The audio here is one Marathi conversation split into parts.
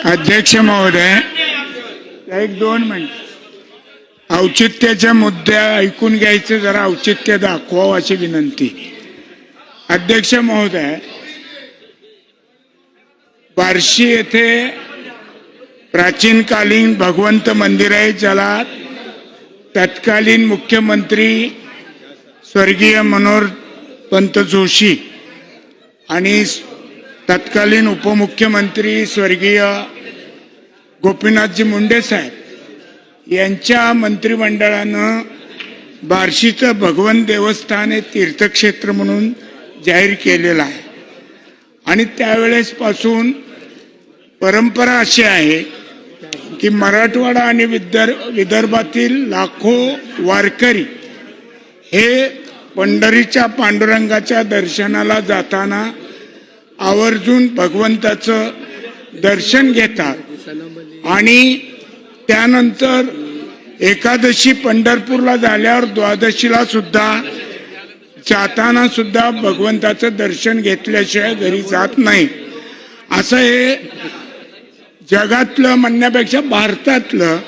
अध्यक्ष महोदय, एक 2 मिनिट औचित्याच्या मुद्द्या ऐकून घ्यायचं, जरा औचित्य दाखवावं अशी विनंती. अध्यक्ष महोदय, बार्शी येथे प्राचीन कालीन भगवंत मंदिर आहे, ज्याला तत्कालीन मुख्यमंत्री स्वर्गीय मनोहर पंत जोशी आणि तत्कालीन उपमुख्यमंत्री स्वर्गीय गोपीनाथजी मुंडे साहेब यांच्या मंत्रिमंडळानं बार्शीचं भगवंत देवस्थान हे तीर्थक्षेत्र म्हणून जाहीर केलेलं आहे. आणि त्यावेळेस पासून परंपरा अशी आहे की मराठवाडा आणि विदर्भातील लाखो वारकरी हे पंढरीच्या पांडुरंगाच्या दर्शनाला जाताना आवर्जून भगवंताचं दर्शन घेतात आणि त्यानंतर एकादशी पंढरपूरला झाल्यावर द्वादशीला सुद्धा जाताना सुद्धा भगवंताचं दर्शन घेतल्याशिवाय घरी जात नाही. असं हे जगातलं म्हणण्यापेक्षा भारतातलं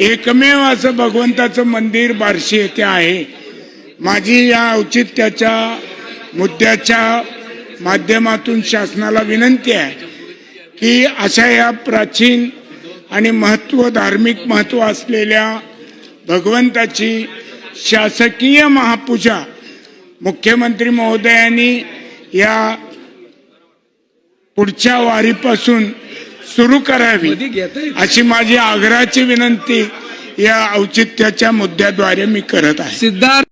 एकमेव असं भगवंताचं मंदिर बार्शी येथे आहे. माझी या औचित्याच्या मुद्द्याच्या माध्यमातून शासनाला विनंती आहे की अशा या प्राचीन आणि धार्मिक महत्व असलेल्या भगवंताची शासकीय महापूजा मुख्यमंत्री महोदयांनी या पुढच्या वारीपासून सुरू करावी अशी माझी आग्रहाची विनंती या औचित्याच्या मुद्द्याद्वारे मी करत आहे.